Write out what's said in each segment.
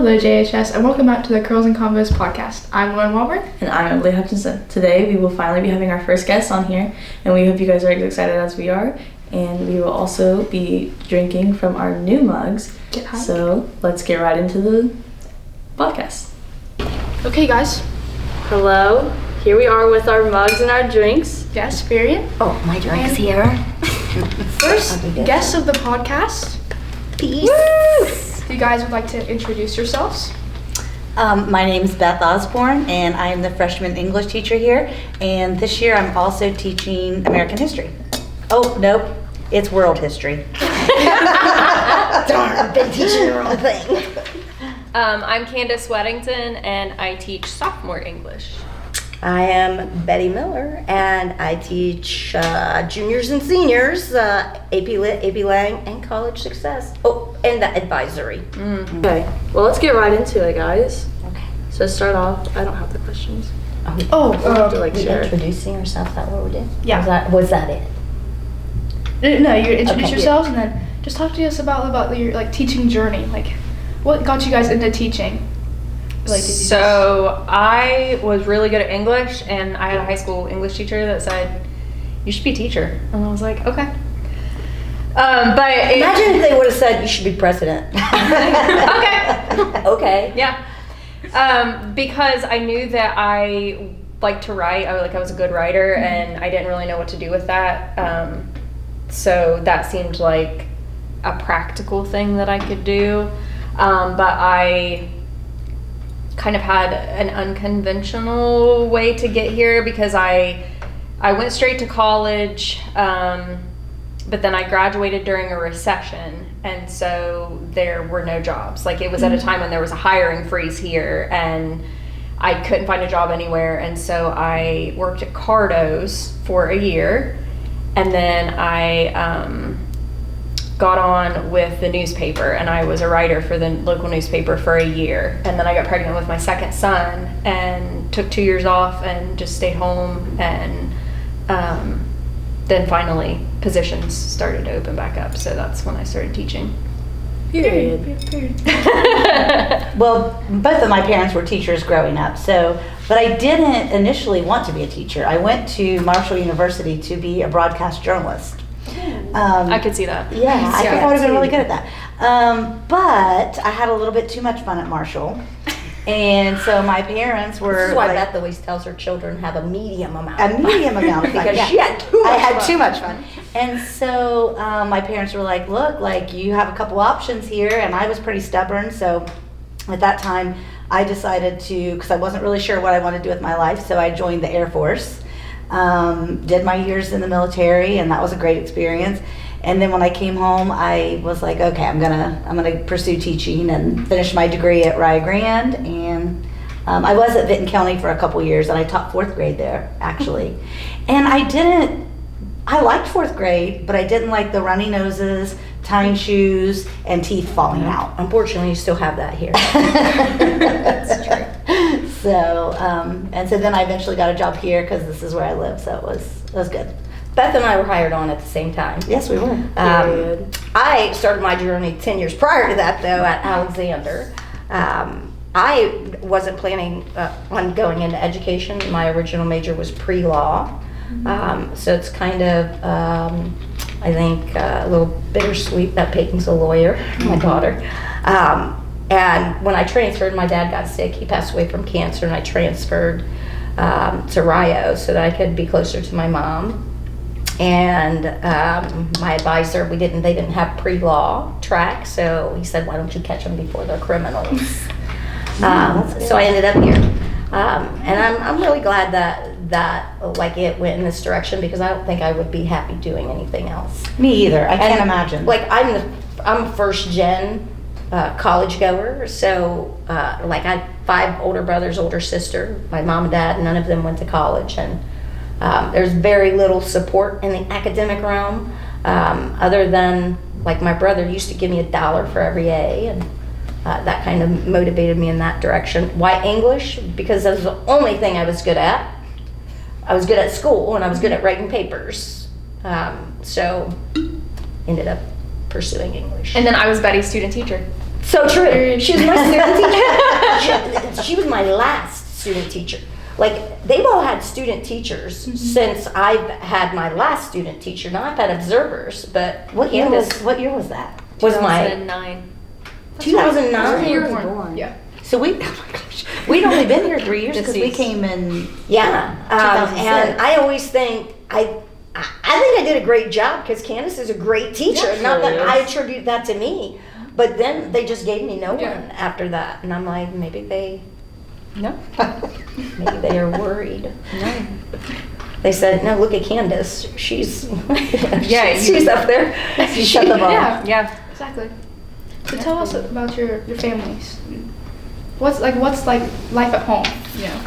Hello JHS, and welcome back to the Curls and Convos podcast. I'm Lauren Walburn. And I'm Emily Hutchinson. Today we will finally be having our first guest on here, and we hope you guys are as excited as we are. And we will also be drinking from our new mugs. Get hyped. So let's get right into the podcast. Okay guys. Hello, here we are with our mugs and our drinks. Yes, period. Oh, my drink's here. First guest of the podcast. Peace. If you guys would like to introduce yourselves. My name is Beth Osborne, and I am the freshman English teacher here. And this year I'm also teaching American history. Oh, nope, it's world history. Darn, I've been teaching the wrong thing. I'm Candace Weddington, and I teach sophomore English. I am Betty Miller, and I teach juniors and seniors, AP Lit, AP Lang, and College Success. Oh, and the advisory. Okay, well let's get right into it, guys. Okay. So to start off, I don't have the questions. We're introducing ourselves, is that what we did? Yeah. Was that it? No, you introduce Okay. yourselves and then just talk to us about your teaching journey. Like, what got you guys into teaching? So I was really good at English, and I had a high school English teacher that said, "You should be a teacher," and I was like, "Okay." Imagine if they would have said, you should be president. Okay. Okay. Yeah. Because I knew that I liked to write. I was a good writer, and I didn't really know what to do with that. So that seemed like a practical thing that I could do. But I kind of had an unconventional way to get here because I went straight to college, but then I graduated during a recession, and so there were no jobs. Like, it was at a time when there was a hiring freeze here, and I couldn't find a job anywhere, and so I worked at Cardo's for a year, and then I got on with the newspaper, and I was a writer for the local newspaper for a year, and then I got pregnant with my second son and took 2 years off and just stayed home, and then finally positions started to open back up, so that's when I started teaching. Period. Well, both of my parents were teachers growing up, but I didn't initially want to be a teacher. I went to Marshall University to be a broadcast journalist. I could see that. Yeah, I think I would have been really good at that. But I had a little bit too much fun at Marshall. And so my parents were. This is why Beth always tells her children have a medium amount. A medium amount of fun. Because yeah. she had too much I had fun. too much fun. And so my parents were like, look, you have a couple options here. And I was pretty stubborn. So at that time, I decided to, because I wasn't really sure what I wanted to do with my life. So I joined the Air Force. Did my years in the military, and that was a great experience. And then when I came home, I was like, okay, I'm gonna pursue teaching and finish my degree at Rio Grande. And I was at Vinton County for a couple years, and I taught 4th grade there, actually. And I liked 4th grade, but I didn't like the runny noses, tying shoes, and teeth falling out. Unfortunately, you still have that here. That's true. So, and so then I eventually got a job here because this is where I live, so it was good. Beth and I were hired on at the same time. Yes, we were. I started my journey 10 years prior to that, though, at Alexander. I wasn't planning on going into education. My original major was pre-law. So it's kind of, I think, a little bittersweet that Peyton's a lawyer, my daughter. And when I transferred, my dad got sick. He passed away from cancer, and I transferred to Rio so that I could be closer to my mom. And my advisor, they didn't have pre-law track, so he said, why don't you catch them before they're criminals? So I ended up here. And I'm really glad that it went in this direction, because I don't think I would be happy doing anything else. Me either. I can't imagine. I'm a first gen college goer, so I had 5 older brothers, older sister. My mom and dad, none of them went to college, and there's very little support in the academic realm, other than my brother used to give me $1 for every A, and that kind of motivated me in that direction. Why English? Because that was the only thing I was good at. I was good at school, and I was good at writing papers. So ended up pursuing English. And then I was Betty's student teacher. So true. Period. She was my student teacher. She was my last student teacher. Like, they've all had student teachers since I've had my last student teacher. Now I've had observers, but What year was that? was my 2009. 2009. You were was born. born. Yeah. So we, oh my gosh, we'd only been here 3 years because we Deceased. came in. Yeah, 2006. and I always think I think I did a great job because Candace is a great teacher. Yeah, she Not that really I is. attribute that to me, but then they just gave me no Yeah. one after that, and I'm like, maybe they No. are worried. No. They said, no, look at Candace. She's Yeah, she's up there. She shut the ball. Yeah. Yeah. Exactly. So tell us about your families. What's like life at home? You know.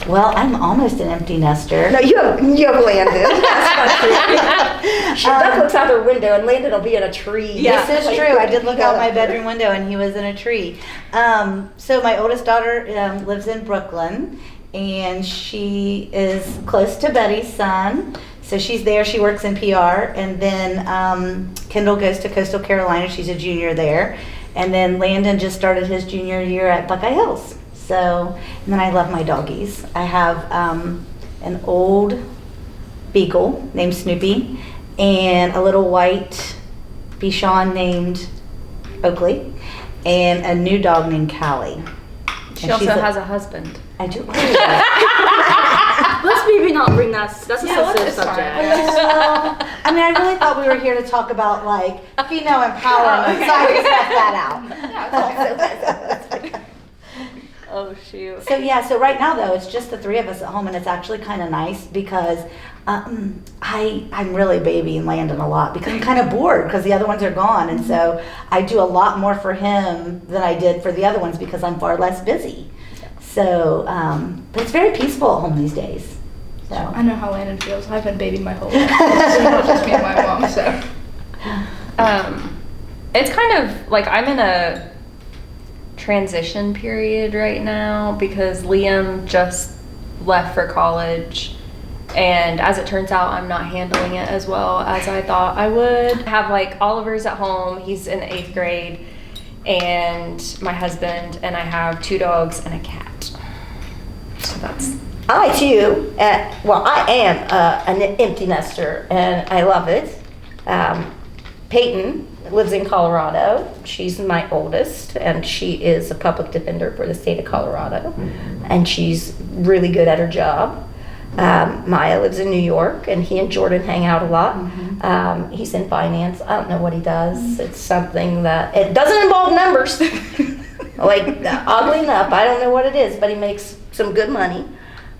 Well, I'm almost an empty nester. No, you have Landon. That's not true. Sure, Beth looks out her window, and Landon will be in a tree. This is Like, true. I did look out my up there. bedroom window and he was in a tree. So my oldest daughter lives in Brooklyn and she is close to Betty's son. So she's there. She works in PR. And then Kendall goes to Coastal Carolina. She's a junior there. And then Landon just started his junior year at Buckeye Hills. So, and then I love my doggies. I have an old beagle named Snoopy and a little white Bichon named Oakley and a new dog named Callie. She And also she's has a husband. I do. Let's maybe not bring that. That's a sensitive it's fine. subject. Well, I mean, I really thought we were here to talk about like female empowerment, so I just left that out. Oh shoot. So yeah, so right now though, it's just the three of us at home, and it's actually kind of nice because I'm really babying Landon a lot because I'm kind of bored because the other ones are gone, and so I do a lot more for him than I did for the other ones because I'm far less busy. So, but it's very peaceful at home these days. So I know how Landon feels. I've been babying my whole life. It's not just me and my mom. So. It's kind of like I'm in a transition period right now because Liam just left for college, and as it turns out, I'm not handling it as well as I thought I would. I have like Oliver's at home. He's in the 8th grade, and my husband, and I have 2 dogs and a cat. So that's I too, I am an empty nester, and I love it. Peyton lives in Colorado. She's my oldest, and she is a public defender for the state of Colorado, and she's really good at her job. Maya lives in New York, and he and Jordan hang out a lot. He's in finance. I don't know what he does. It's something that, it doesn't involve numbers. Like, oddly enough, I don't know what it is, but he makes some good money.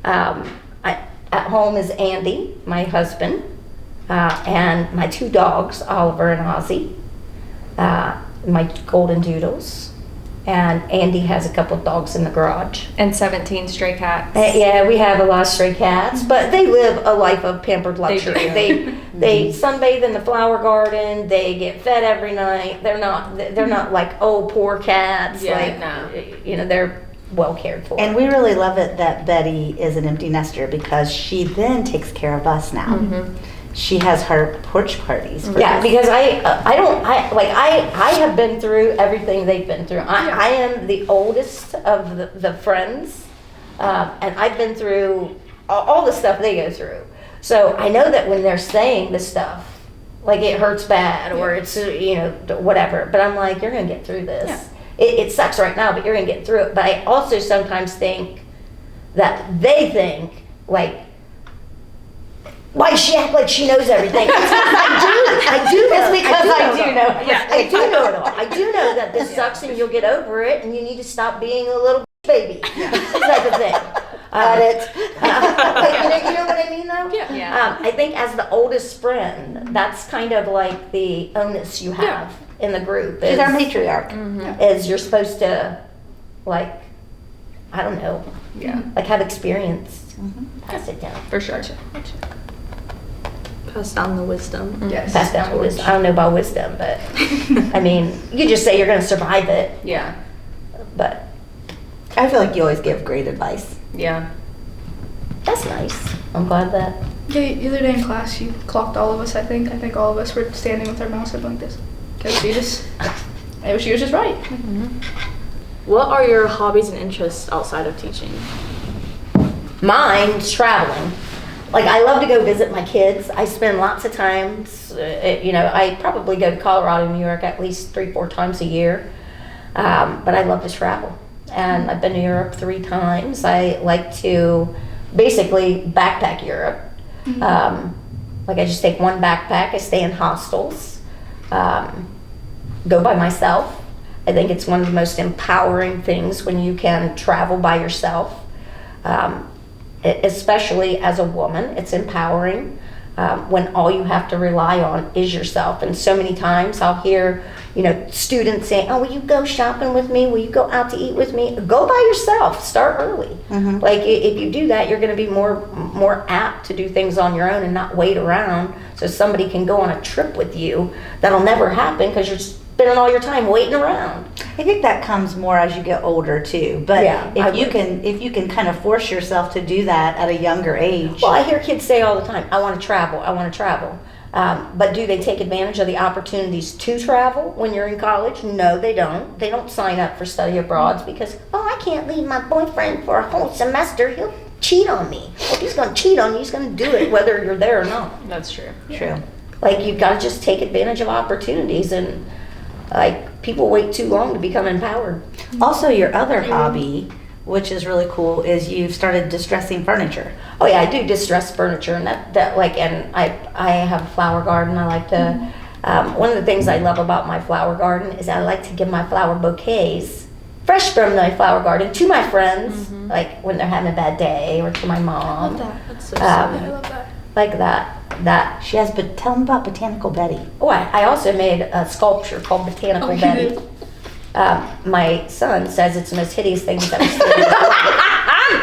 At home is Andy, my husband, and my 2 dogs, Oliver and Ozzy, my golden doodles. And Andy has a couple of dogs in the garage. and 17 stray cats. Yeah, we have a lot of stray cats, but they live a life of pampered luxury. do. They sunbathe in the flower garden. They get fed every night. They're not like, oh, poor cats. Yeah, like, no. you know, they're well cared for. and we really love it that Betty is an empty nester because she then takes care of us now. She has her porch parties. For Yeah, us. because I have been through everything they've been through. I am the oldest of the friends, and I've been through all the stuff they go through. So I know that when they're saying this stuff, like it hurts bad or it's, you know, whatever, but I'm like, you're gonna get through this. Yeah. It sucks right now, but you're gonna get through it. But I also sometimes think that they think like, why does she act like she knows everything? It's because I do know. It's because I do know. Yeah, I do know it all. I do know that this sucks and you'll get over it and you need to stop being a little baby. Type of thing. Like, you know what I mean though? Yeah. I think as the oldest friend, that's kind of like the onus you have in the group. She's our matriarch. Is you're supposed to, like, I don't know, Yeah, like have experience. Pass it down. for sure. Pass down the wisdom. Yes. Pass down the wisdom. I don't know about wisdom, but I mean, you just say you're going to survive it, Yeah, but I feel like you always give great advice. yeah. that's nice. I'm glad that. Yeah, the other day in class, you clocked all of us, I think. I think all of us were standing with our mouths open like this. Because you just she was just right. What are your hobbies and interests outside of teaching? Mine's traveling. Like, I love to go visit my kids. I spend lots of times, I probably go to Colorado, New York at least 3-4 times a year. But I love to travel. And I've been to Europe 3 times. I like to basically backpack Europe. Like, I just take one backpack, I stay in hostels, go by myself. I think it's one of the most empowering things when you can travel by yourself. Especially as a woman, it's empowering when all you have to rely on is yourself. And so many times I'll hear, students saying, "Oh, will you go shopping with me? Will you go out to eat with me?" Go by yourself. Start early. Like, if you do that, you're going to be more apt to do things on your own and not wait around so somebody can go on a trip with you. That'll never happen because you're spending all your time waiting around. I think that comes more as you get older too. But Yeah, if you can kind of force yourself to do that at a younger age. Well, I hear kids say all the time, "I want to travel, I want to travel." But do they take advantage of the opportunities to travel when you're in college? No, they don't. They don't sign up for study abroads because, I can't leave my boyfriend for a whole semester. He'll cheat on me. Well, if he's going to cheat on you, he's going to do it whether you're there or not. That's true. True. Like, you've got to just take advantage of opportunities, and like, people wait too long to become empowered. Also, your other hobby, which is really cool, is you've started distressing furniture. Oh yeah, I do distress furniture, and and I have a flower garden. I like to. One of the things I love about my flower garden is I like to give my flower bouquets, fresh from my flower garden, to my friends, like when they're having a bad day, or to my mom. I love that. That's so sweet. I love that. Like that. She has, but tell them about Botanical Betty. Oh, I also made a sculpture called Botanical Oh, you Betty. did? My son says it's the most hideous thing he's ever seen.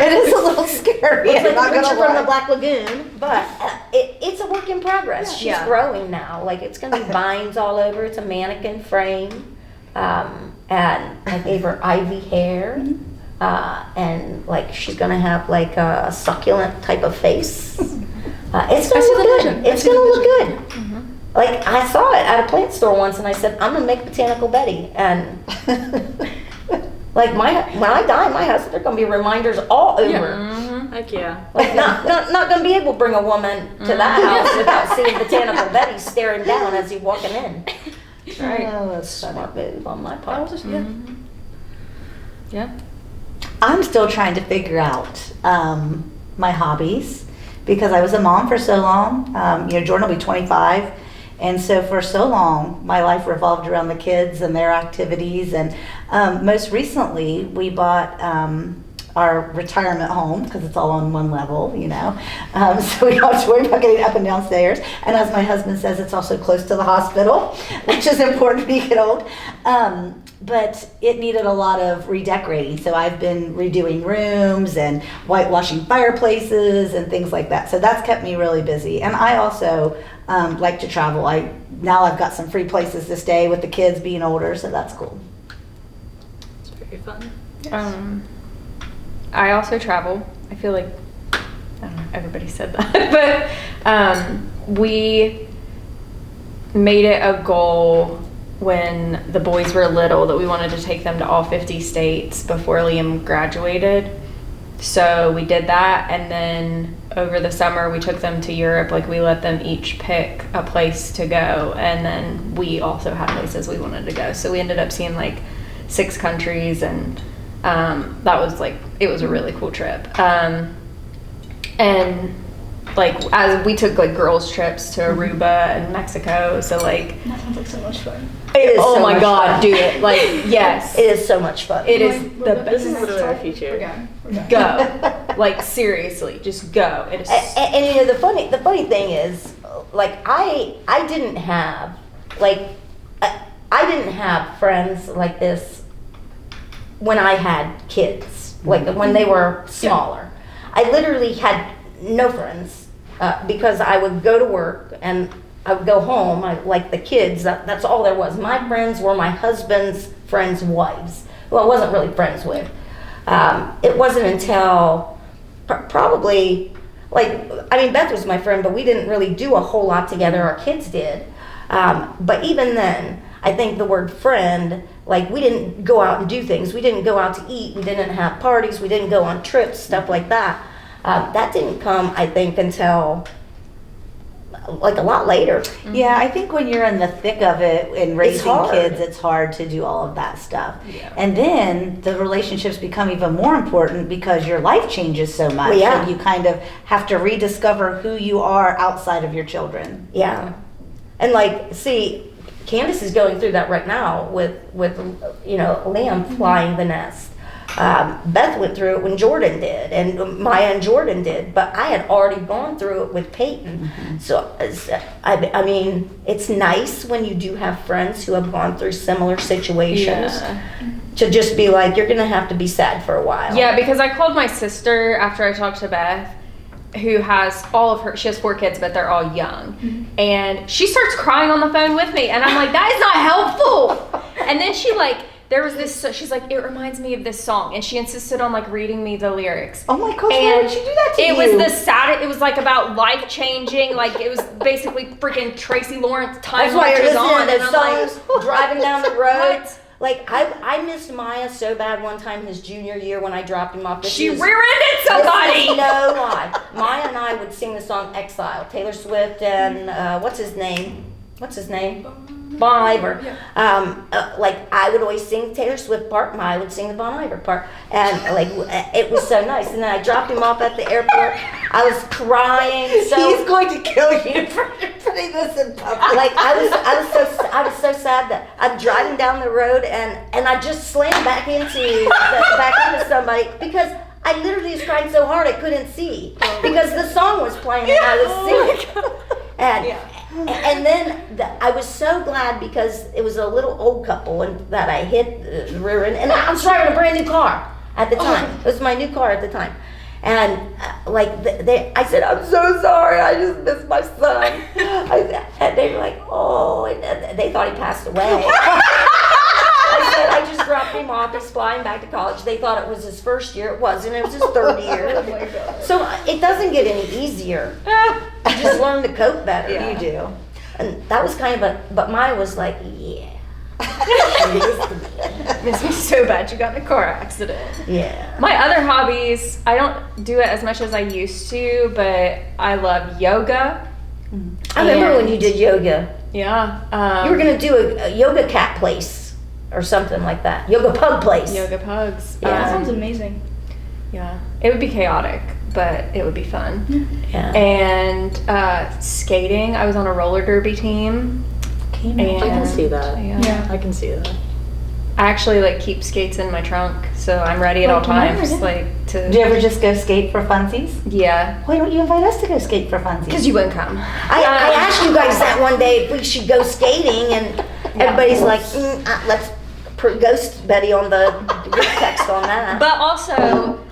It is a little scary. It's like I'm not a creature gonna from the lie. Black Lagoon, but it's a work in progress. She's Yeah. growing now. Like, it's gonna be vines all over. It's a mannequin frame, and I gave her ivy hair, and like, she's gonna have like a succulent type of face. It's gonna see look the good. vision. I It's see gonna the look vision. good. Like, I saw it at a plant store once, and I said, "I'm gonna make Botanical Betty," and. Like, when I die, my husband, there are gonna be reminders all over. Heck yeah. Like, not gonna be able to bring a woman to that house without seeing Botanical Betty staring down as he's walking in. Right. Oh, that's Smart move on my I part. was just, yeah. Yeah. I'm still trying to figure out my hobbies because I was a mom for so long. Jordan will be 25. And so for so long, my life revolved around the kids and their activities. And most recently, we bought our retirement home because it's all on one level, So we don't have to worry about getting up and downstairs. And as my husband says, it's also close to the hospital, which is important when you get old. But it needed a lot of redecorating. So I've been redoing rooms and whitewashing fireplaces and things like that. So that's kept me really busy. And I also like to travel. Now I've got some free places to stay with the kids being older, so that's cool. It's very fun. I also travel. I feel like, I don't know, everybody said that, but we made it a goal when the boys were little that we wanted to take them to all 50 states before Liam graduated. So we did that, and then over the summer we took them to Europe. Like, we let them each pick a place to go, and then we also had places we wanted to go. So we ended up seeing like 6 countries, and that was like, it was a really cool trip. And like, as we took like girls trips to Aruba and Mexico, so like, That sounds like so much fun. It is oh so my much god, fun. do it. Like, yes, It is so much fun. it is We're the good. This is Next literally our time, future. We're going. We're going. go. Like, seriously, just go. It is. And the funny thing is, like, I didn't have, like, I didn't have friends like this when I had kids, like when they were smaller. I literally had no friends because I would go to work and I would go home. Like the kids, that's all there was. My friends were my husband's friends' wives, who I wasn't really friends with. It wasn't until probably, Beth was my friend, but we didn't really do a whole lot together. Our kids did. But even then, I think the word friend, like we didn't go out and do things. We didn't go out to eat. We didn't have parties. We didn't go on trips, stuff like that. That didn't come, I think, until like a lot later. Yeah, I think when you're in the thick of it and raising hard. kids, it's hard to do all of that stuff. Yeah. And then the relationships become even more important because your life changes so much. Well, yeah. And you kind of have to rediscover who you are outside of your children. Yeah. And like, see, Candace is going through that right now with Liam flying the nest. Beth went through it when Jordan did, and Maya and Jordan did, but I had already gone through it with Peyton. So, I mean, it's nice when you do have friends who have gone through similar situations to just be like, you're going to have to be sad for a while. Yeah, because I called my sister after I talked to Beth, who has she has 4 kids, but they're all young. And she starts crying on the phone with me, and I'm like, that is not helpful. And then there was this, she's like, it reminds me of this song, and she insisted on like reading me the lyrics. Oh my gosh, why would she do that to you? It was the saddest, it was like about life changing, like it was basically freaking Tracy Lawrence Time That's why you're Marches listening On, to and those I'm songs, like, driving down the road. What? Like, I missed Maya so bad one time his junior year when I dropped him off. She rear-ended somebody! No lie. Maya and I would sing the song Exile, Taylor Swift and, what's his name? Bon Iver. Like, I would always sing the Taylor Swift part, Maya would sing the Bon Iver part. And, like, it was so nice. And then I dropped him off at the airport. I was crying. He's going to kill you for putting this in public. Like, I was so sad that I'm driving down the road and I just slammed back into somebody because I literally was crying so hard I couldn't see because the song was playing and I was singing. And then I was so glad because it was a little old couple and that I hit the rear end. And I was driving a brand new car at the time. It was my new car at the time. And I said, I'm so sorry, I just missed my son. And they were like, oh, and they thought he passed away. I said, I just dropped him off. He's flying back to college. They thought it was his first year. It wasn't. It was his third year. Oh my God. So it doesn't get any easier. You just learn to cope better. Yeah. You do. And that was kind of but Maya was like, yeah. Miss me so bad you got in a car accident. Yeah. My other hobbies, I don't do it as much as I used to, but I love yoga. I remember when you did yoga. Yeah. You were going to do a yoga cat place or something like that. Yoga pug place. Yoga pugs. Yeah. That sounds amazing. Yeah. It would be chaotic, but it would be fun. Yeah. And skating, I was on a roller derby team. I can see that. Yeah. I can see that. I actually keep skates in my trunk, so I'm ready at all times. Do you ever just go skate for funsies? Yeah. Why don't you invite us to go skate for funsies? Because you wouldn't come. I asked you guys that one day if we should go skating, and everybody's like, let's ghost Betty on the group text on that. But also,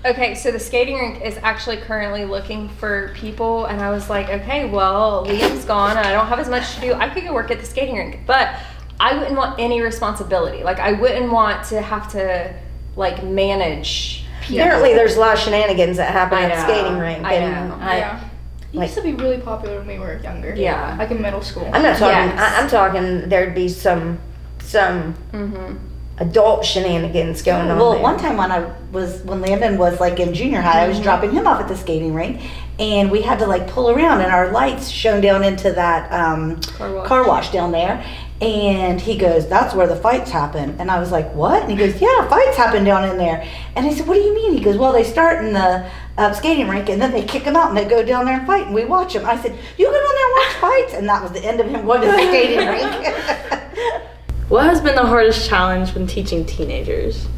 okay, so the skating rink is actually currently looking for people, and I was like, okay, well, Liam's gone, and I don't have as much to do. I could go work at the skating rink, but I wouldn't want any responsibility. I wouldn't want to have to, manage people. Apparently, there's a lot of shenanigans that happen I at the know, skating rink. I and know. Yeah. It used to be really popular when we were younger. Yeah. Like in middle school. I'm not talking. Yes. I'm talking. There'd be some adult shenanigans going on. Well, there. one time when Landon was in junior high, I was dropping him off at the skating rink, and we had to pull around, and our lights shone down into that car wash down there. And he goes, that's where the fights happen. And I was like, what? And he goes, yeah, fights happen down in there. And I said, what do you mean? He goes, well, they start in the skating rink, and then they kick them out, and they go down there and fight, and we watch them. I said, you go down there and watch fights? And that was the end of him going to the skating rink. What has been the hardest challenge when teaching teenagers?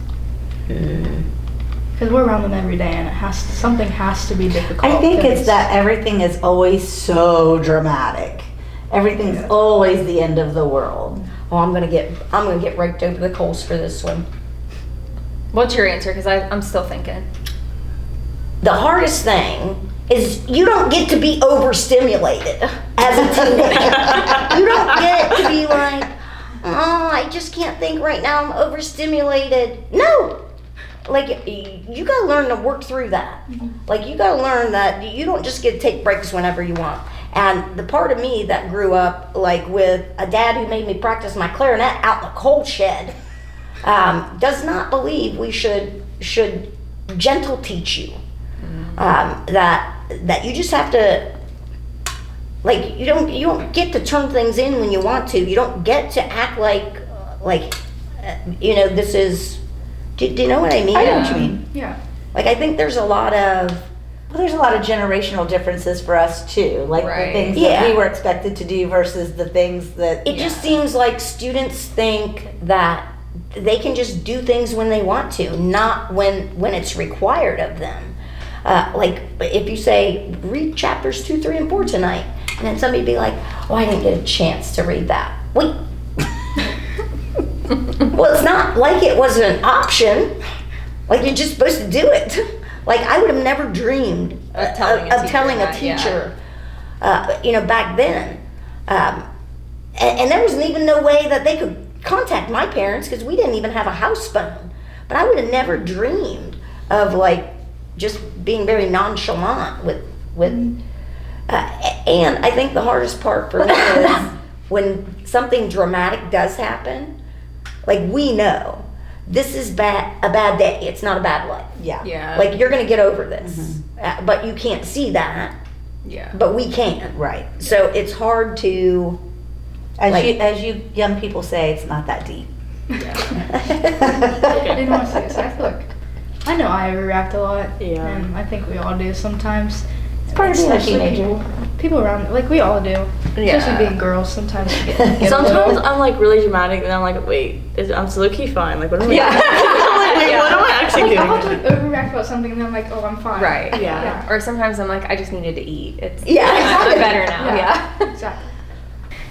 Because we're around them every day, and something has to be difficult. I think it's that everything is always so dramatic. Everything's always the end of the world. Oh, I'm gonna get raked over the coals for this one. What's your answer? Because I'm still thinking. The hardest thing is you don't get to be overstimulated as a teenager. You don't get to be like, oh, I just can't think right now. I'm overstimulated. No. You gotta learn to work through that. You gotta learn that you don't just get to take breaks whenever you want. And the part of me that grew up like with a dad who made me practice my clarinet out in the coal shed does not believe we should gentle teach you. That you just have to, like, you don't get to turn things in when you want to. You don't get to act like this is. Do you know what I mean? I know what you mean. Yeah. Like, I think there's a lot of generational differences for us too. Like Right. the things Yeah. that we were expected to do versus the things that. it just seems like students think that they can just do things when they want to, not when it's required of them. Like, if you say, read chapters 2, 3, and 4 tonight, and then somebody be like, oh, I didn't get a chance to read that. Wait. Well, it's not like it was an option. Like, you're just supposed to do it. Like, I would have never dreamed Of telling a teacher teacher, back then. And there wasn't even no way that they could contact my parents because we didn't even have a house phone. But I would have never dreamed of, like, just being very nonchalant with and I think the hardest part for me is when something dramatic does happen, like, we know this is a bad day, it's not a bad life. Yeah. Like, you're gonna get over this. But you can't see that, Yeah. but we can. Right. So it's hard to, As you young people say, it's not that deep. In all seriousness, I feel like I know I overreact a lot. Yeah. And I think we all do sometimes. It's part of being a especially teenager. People around, like, we all do. Yeah. Especially being girls, sometimes we get Sometimes I'm like really dramatic, and I'm like, wait, I'm low key fine. Like, what am I? Yeah. I'm like, wait, what am I actually Like, doing? I'll have to, like, overreact about something, and then I'm like, oh, I'm fine. Right. Yeah. Or sometimes I'm like, I just needed to eat. It's Yeah. I'm better now. Yeah. Yeah. Exactly.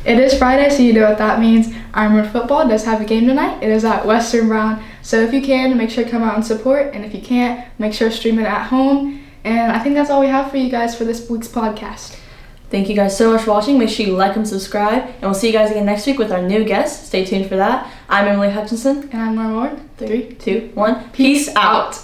It is Friday, so you know what that means. Ironwood Football does have a game tonight. It is at Western Brown. So if you can, make sure to come out and support. And if you can't, make sure to stream it at home. And I think that's all we have for you guys for this week's podcast. Thank you guys so much for watching. Make sure you like and subscribe. And we'll see you guys again next week with our new guest. Stay tuned for that. I'm Emily Hutchinson. And I'm Laura Ward. 3, 2, 1. Peace out.